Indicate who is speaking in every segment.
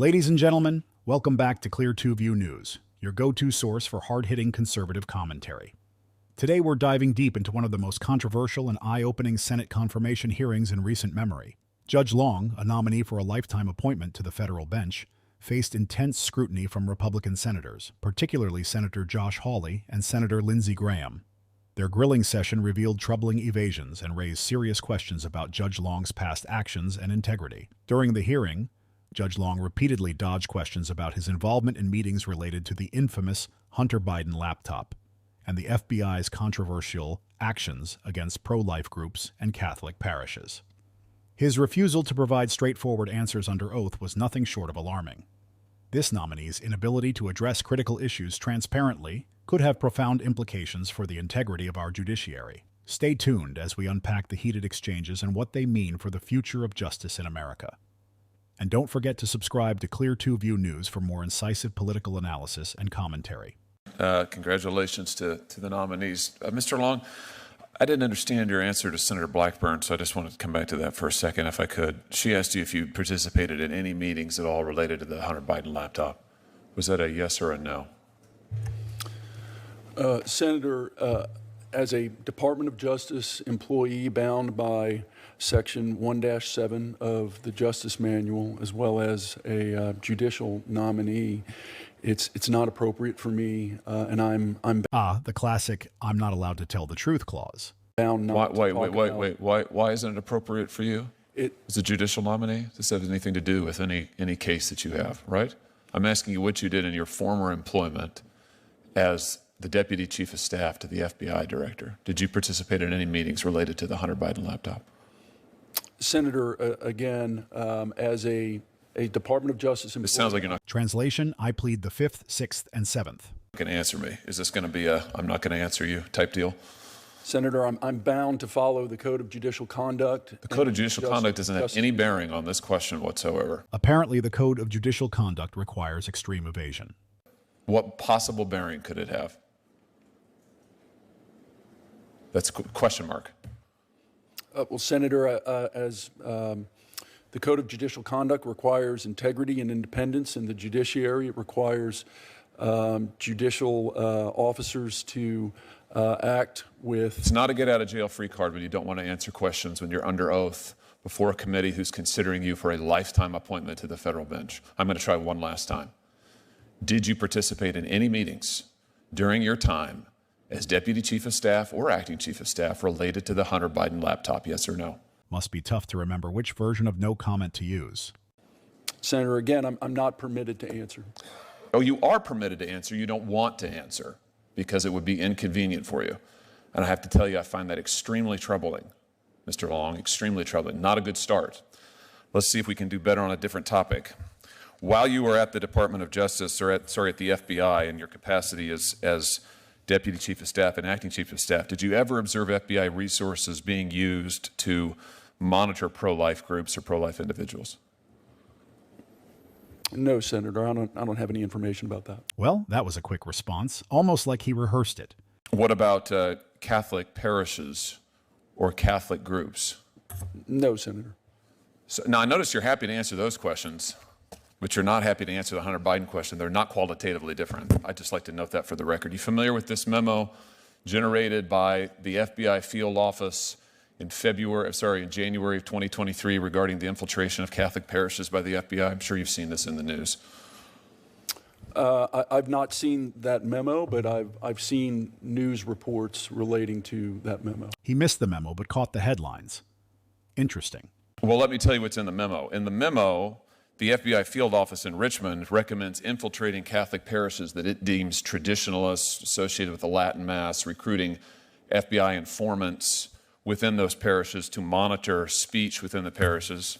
Speaker 1: Ladies and gentlemen, welcome back to Clear 2 View News, your go-to source for hard-hitting conservative commentary. Today we're diving deep into one of the most controversial and eye-opening Senate confirmation hearings in recent memory. Judge Long, a nominee for a lifetime appointment to the federal bench, faced intense scrutiny from Republican senators, particularly Senator Josh Hawley and Senator Lindsey Graham. Their grilling session revealed troubling evasions and raised serious questions about Judge Long's past actions and integrity. During the hearing, Judge Long repeatedly dodged questions about his involvement in meetings related to the infamous Hunter Biden laptop and the FBI's controversial actions against pro-life groups and Catholic parishes. His refusal to provide straightforward answers under oath was nothing short of alarming. This nominee's inability to address critical issues transparently could have profound implications for the integrity of our judiciary. Stay tuned as we unpack the heated exchanges and what they mean for the future of justice in America. And don't forget to subscribe to Clear 2 View News for more incisive political analysis and commentary.
Speaker 2: Congratulations to the nominees. Mr. Long, I didn't understand your answer to Senator Blackburn, so I just wanted to come back to that for a second, if I could. She asked you if you participated in any meetings at all related to the Hunter Biden laptop. Was that a yes or a no?
Speaker 3: Senator, as a Department of Justice employee bound by Section 1-7 of the Justice Manual, as well as a judicial nominee, it's not appropriate for me, and I'm
Speaker 1: the classic "I'm not allowed to tell the truth" clause.
Speaker 3: bound not to talk about.
Speaker 2: Why isn't it appropriate for you? As a judicial nominee, this has anything to do with any case that you have, right? I'm asking you what you did in your former employment as the Deputy Chief of Staff to the FBI Director. Did you participate in any meetings related to the Hunter Biden laptop?
Speaker 3: Senator, again, as a Department of Justice employee.
Speaker 2: It sounds like you're not
Speaker 1: Translation, I plead the 5th, 6th, and 7th.
Speaker 2: going to answer me. Is this going to be a I'm not going to answer you type deal?
Speaker 3: Senator, I'm bound to follow the Code of Judicial Conduct.
Speaker 2: The Code of Judicial Conduct doesn't have any bearing on this question whatsoever.
Speaker 1: Apparently, the Code of Judicial Conduct requires extreme evasion.
Speaker 2: What possible bearing could it have? That's a question mark.
Speaker 3: Well, Senator, as the Code of Judicial Conduct requires integrity and independence in the judiciary, it requires judicial officers to act with...
Speaker 2: It's not a get-out-of-jail-free card when you don't want to answer questions when you're under oath before a committee who's considering you for a lifetime appointment to the federal bench. I'm going to try one last time. Did you participate in any meetings during your time as Deputy Chief of Staff or Acting Chief of Staff related to the Hunter Biden laptop, yes or no?
Speaker 1: Must be tough to remember which version of no comment to use.
Speaker 3: Senator, again, I'm not permitted to answer.
Speaker 2: Oh, you are permitted to answer. You don't want to answer because it would be inconvenient for you. And I have to tell you, I find that extremely troubling, Mr. Long, extremely troubling. Not a good start. Let's see if we can do better on a different topic. While you were at the Department of Justice, or at the FBI in your capacity as Deputy Chief of Staff and Acting Chief of Staff, did you ever observe FBI resources being used to monitor pro-life groups or pro-life individuals?
Speaker 3: No, Senator, I don't have any information about that.
Speaker 1: Well, that was a quick response, almost like he rehearsed it.
Speaker 2: What about Catholic parishes or Catholic groups?
Speaker 3: No, Senator.
Speaker 2: So, now, I notice you're happy to answer those questions, but you're not happy to answer the Hunter Biden question. They're not qualitatively different. I'd just like to note that for the record. You familiar with this memo generated by the FBI field office in January of 2023 regarding the infiltration of Catholic parishes by the FBI? I'm sure you've seen this in the news.
Speaker 3: I've not seen that memo, but I've seen news reports relating to that memo.
Speaker 1: He missed the memo, but caught the headlines. Interesting.
Speaker 2: Well, let me tell you what's in the memo. In the memo, the FBI field office in Richmond recommends infiltrating Catholic parishes that it deems traditionalists associated with the Latin Mass, recruiting FBI informants within those parishes to monitor speech within the parishes.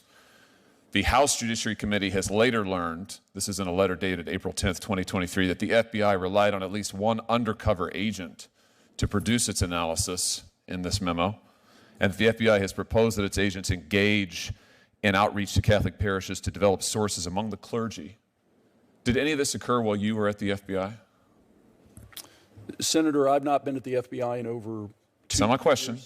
Speaker 2: The House Judiciary Committee has later learned, this is in a letter dated April 10th, 2023, that the FBI relied on at least one undercover agent to produce its analysis in this memo, and the FBI has proposed that its agents engage in outreach to Catholic parishes to develop sources among the clergy. Did any of this occur while you were at the FBI?
Speaker 3: Senator, I've not been at the FBI in over 2 years.
Speaker 2: That's not my question.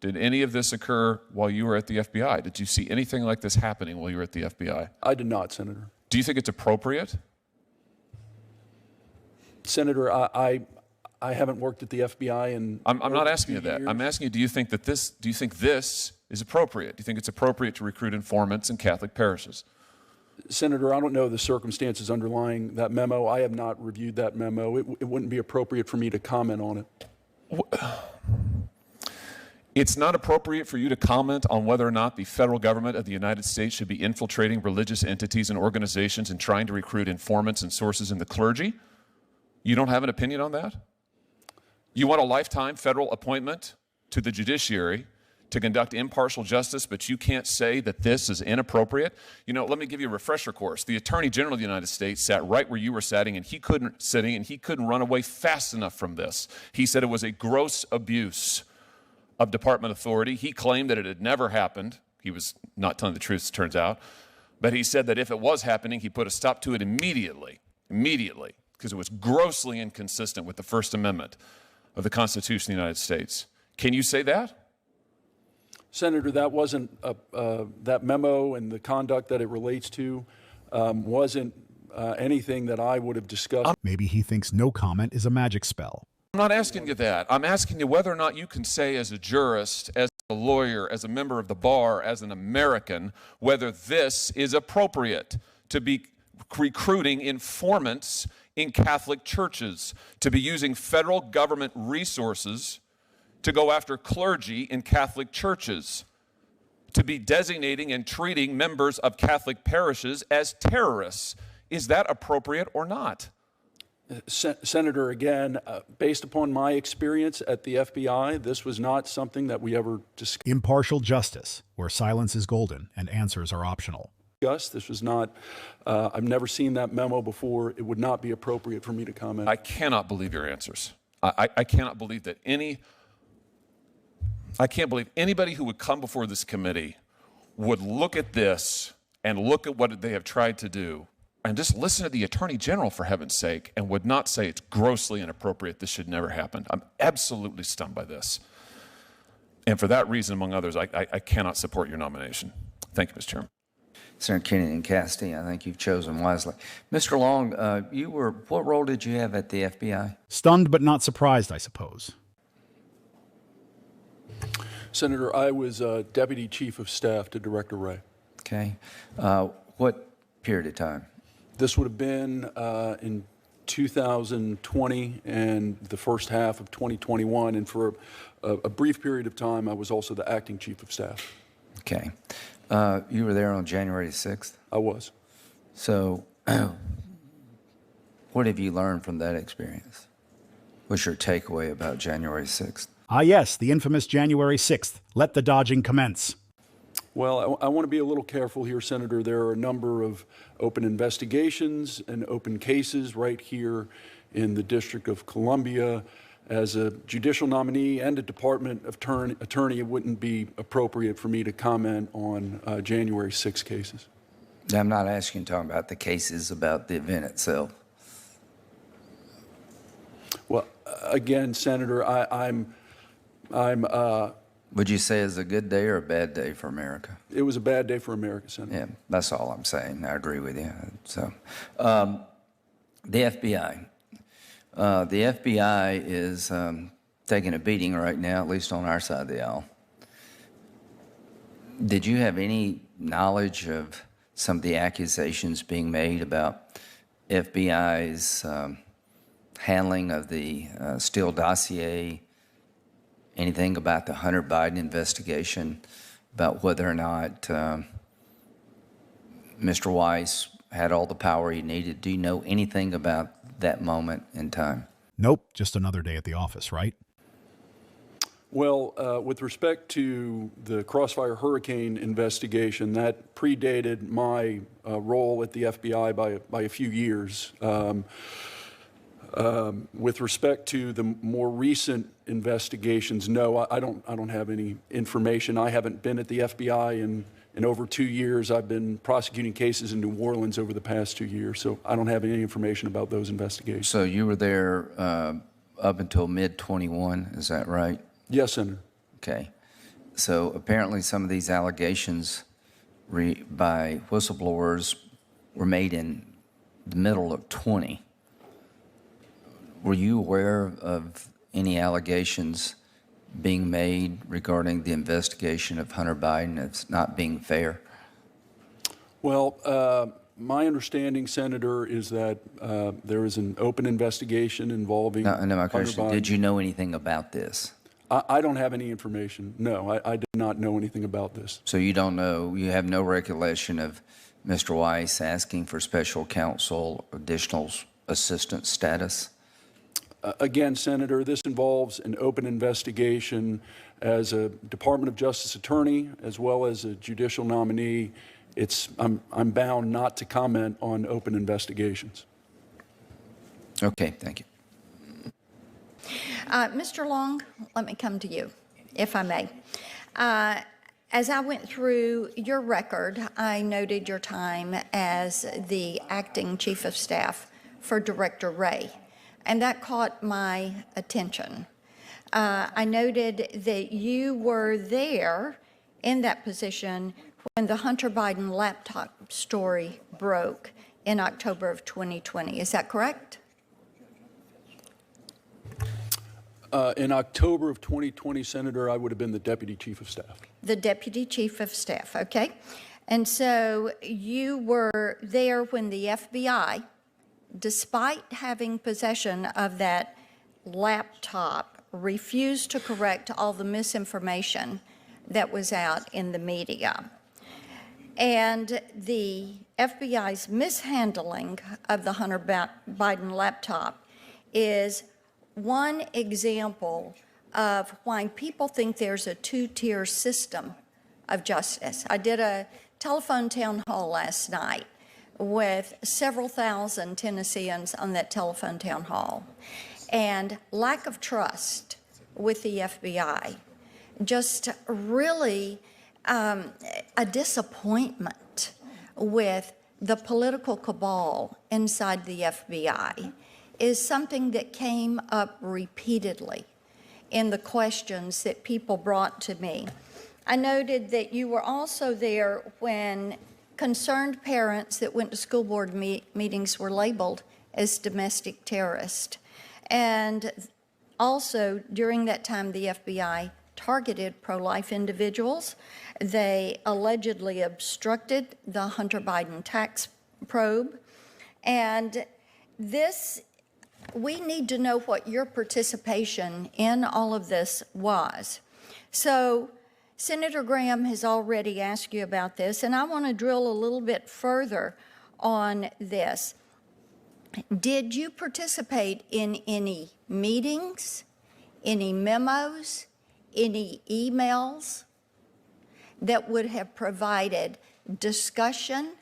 Speaker 2: Did any of this occur while you were at the FBI? Did you see anything like this happening while you were at the FBI?
Speaker 3: I did not, Senator.
Speaker 2: Do you think it's appropriate?
Speaker 3: Senator, I haven't worked at the FBI in
Speaker 2: I'm not
Speaker 3: over
Speaker 2: asking you
Speaker 3: 2
Speaker 2: that.
Speaker 3: years.
Speaker 2: I'm asking you, do you think this is appropriate? Do you think it's appropriate to recruit informants in Catholic parishes?
Speaker 3: Senator, I don't know the circumstances underlying that memo. I have not reviewed that memo. It wouldn't be appropriate for me to comment on it.
Speaker 2: It's not appropriate for you to comment on whether or not the federal government of the United States should be infiltrating religious entities and organizations and trying to recruit informants and sources in the clergy? You don't have an opinion on that? You want a lifetime federal appointment to the judiciary to conduct impartial justice, but you can't say that this is inappropriate? You know, let me give you a refresher course. The Attorney General of the United States sat right where you were sitting, and he couldn't run away fast enough from this. He said it was a gross abuse of department authority. He claimed that it had never happened. He was not telling the truth, it turns out. But he said that if it was happening, he put a stop to it immediately, because it was grossly inconsistent with the First Amendment of the Constitution of the United States. Can you say that?
Speaker 3: Senator, that wasn't that memo and the conduct that it relates to wasn't anything that I would have discussed.
Speaker 1: Maybe he thinks no comment is a magic spell.
Speaker 2: I'm not asking you that. I'm asking you whether or not you can say as a jurist, as a lawyer, as a member of the bar, as an American, whether this is appropriate to be recruiting informants in Catholic churches, to be using federal government resources to go after clergy in Catholic churches, to be designating and treating members of Catholic parishes as terrorists. Is that appropriate or not?
Speaker 3: Senator, again, based upon my experience at the FBI, this was not something that we ever discussed.
Speaker 1: Impartial justice, where silence is golden and answers are optional.
Speaker 3: This was not, I've never seen that memo before. It would not be appropriate for me to comment.
Speaker 2: I cannot believe your answers. I cannot believe that I can't believe anybody who would come before this committee would look at this and look at what they have tried to do and just listen to the Attorney General, for heaven's sake, and would not say it's grossly inappropriate, this should never happen. I'm absolutely stunned by this. And for that reason, among others, I cannot support your nomination. Thank you, Mr. Chairman.
Speaker 4: Senator Kennedy and Cassidy, I think you've chosen wisely. Mr. Long, what role did you have at the FBI?
Speaker 1: Stunned but not surprised, I suppose.
Speaker 3: Senator, I was Deputy Chief of Staff to Director Wray.
Speaker 4: Okay. What period of time?
Speaker 3: This would have been in 2020 and the first half of 2021, and for a brief period of time, I was also the Acting Chief of Staff.
Speaker 4: Okay. You were there on January 6th?
Speaker 3: I was.
Speaker 4: So what have you learned from that experience? What's your takeaway about January 6th?
Speaker 1: Ah, yes, the infamous January 6th. Let the dodging commence.
Speaker 3: Well, I want to be a little careful here, Senator. There are a number of open investigations and open cases right here in the District of Columbia. As a judicial nominee and a department attorney, it wouldn't be appropriate for me to comment on January 6 cases.
Speaker 4: I'm not asking you to talk about the cases, about the event itself.
Speaker 3: Well, again, Senator, I'm
Speaker 4: Would you say it's a good day or a bad day for America?
Speaker 3: It was a bad day for America, Senator.
Speaker 4: Yeah, that's all I'm saying. I agree with you. So, the FBI. The FBI is taking a beating right now, at least on our side of the aisle. Did you have any knowledge of some of the accusations being made about FBI's handling of the Steele dossier? Anything about the Hunter Biden investigation, about whether or not Mr. Weiss had all the power he needed? Do you know anything about that moment in time?
Speaker 1: Nope, just another day at the office, right?
Speaker 3: Well, with respect to the Crossfire Hurricane investigation, that predated my role at the FBI by a few years. With respect to the more recent investigations, no, I don't have any information. I haven't been at the FBI in over 2 years. I've been prosecuting cases in New Orleans over the past 2 years, so I don't have any information about those investigations.
Speaker 4: So you were there up until mid-21, is that right?
Speaker 3: Yes, Senator.
Speaker 4: Okay. So apparently some of these allegations by whistleblowers were made in the middle of 20. Were you aware of any allegations being made regarding the investigation of Hunter Biden as not being fair?
Speaker 3: Well, my understanding, Senator, is that there is an open investigation involving
Speaker 4: No, my
Speaker 3: Hunter
Speaker 4: question,
Speaker 3: Biden.
Speaker 4: did you know anything about this?
Speaker 3: I don't have any information. No, I did not know anything about this.
Speaker 4: So you don't know, you have no recollection of Mr. Weiss asking for special counsel additional assistance status?
Speaker 3: Again, Senator, this involves an open investigation. As a Department of Justice attorney, as well as a judicial nominee, I'm bound not to comment on open investigations.
Speaker 4: Okay, thank you.
Speaker 5: Mr. Long, let me come to you, if I may. As I went through your record, I noted your time as the acting chief of staff for Director Wray, and that caught my attention. I noted that you were there in that position when the Hunter Biden laptop story broke in October of 2020. Is that correct?
Speaker 3: In October of 2020, Senator, I would have been the deputy chief of staff.
Speaker 5: The deputy chief of staff, okay. And so you were there when the FBI, despite having possession of that laptop, refused to correct all the misinformation that was out in the media. And the FBI's mishandling of the Hunter Biden laptop is one example of why people think there's a two-tier system of justice. I did a telephone town hall last night with several thousand Tennesseans on that telephone town hall, and lack of trust with the FBI, just really a disappointment with the political cabal inside the FBI is something that came up repeatedly in the questions that people brought to me. I noted that you were also there when concerned parents that went to school board meetings were labeled as domestic terrorists. And also, during that time, the FBI targeted pro-life individuals. They allegedly obstructed the Hunter Biden tax probe. And we need to know what your participation in all of this was. So Senator Graham has already asked you about this, and I want to drill a little bit further on this. Did you participate in any meetings, any memos, any emails that would have provided discussion,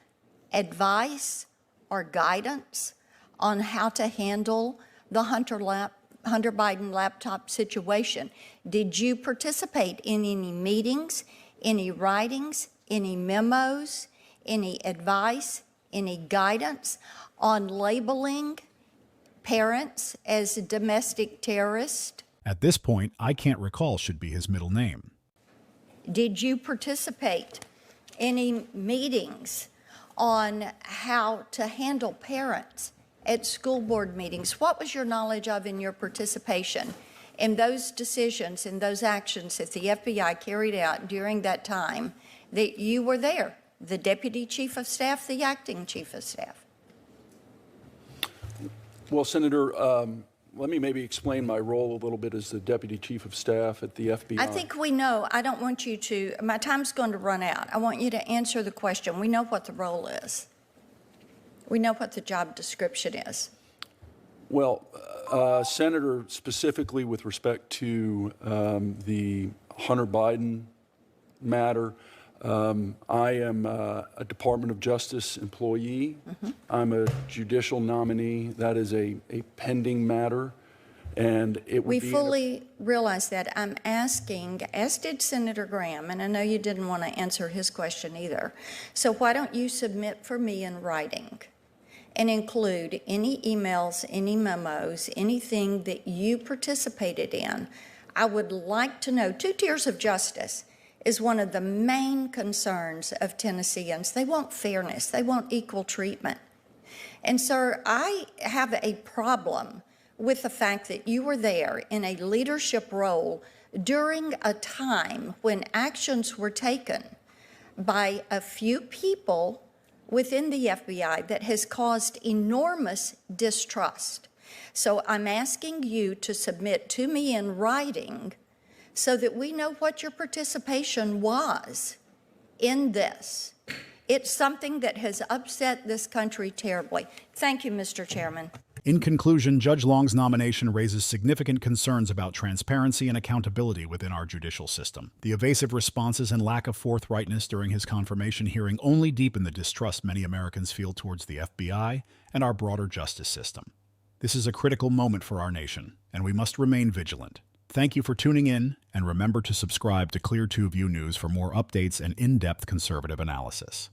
Speaker 5: advice, or guidance on how to handle the Hunter Biden laptop situation? Did you participate in any meetings, any writings, any memos, any advice, any guidance on labeling parents as domestic terrorists?
Speaker 1: At this point, I can't recall should be his middle name.
Speaker 5: Did you participate in any meetings on how to handle parents at school board meetings? What was your knowledge of in your participation in those decisions and those actions that the FBI carried out during that time that you were there, the deputy chief of staff, the acting chief of staff?
Speaker 3: Well, Senator, let me maybe explain my role a little bit as the deputy chief of staff at the FBI.
Speaker 5: I think we know. I don't want you to, my time's going to run out. I want you to answer the question. We know what the role is. We know what the job description is.
Speaker 3: Well, Senator, specifically with respect to the Hunter Biden matter, I am a Department of Justice employee. Mm-hmm. I'm a judicial nominee. That is a pending matter. And it would
Speaker 5: we fully realize that. I'm asking, as did Senator Graham, and I know you didn't want to answer his question either. So why don't you submit for me in writing and include any emails, any memos, anything that you participated in? I would like to know, two tiers of justice. is one of the main concerns of Tennesseans. They want fairness. They want equal treatment. And, sir, I have a problem with the fact that you were there in a leadership role during a time when actions were taken by a few people within the FBI that has caused enormous distrust. So I'm asking you to submit to me in writing so that we know what your participation was in this. It's something that has upset this country terribly. Thank you, Mr. Chairman.
Speaker 1: In conclusion, Judge Long's nomination raises significant concerns about transparency and accountability within our judicial system. The evasive responses and lack of forthrightness during his confirmation hearing only deepen the distrust many Americans feel towards the FBI and our broader justice system. This is a critical moment for our nation, and we must remain vigilant. Thank you for tuning in, and remember to subscribe to Clear 2 View News for more updates and in-depth conservative analysis.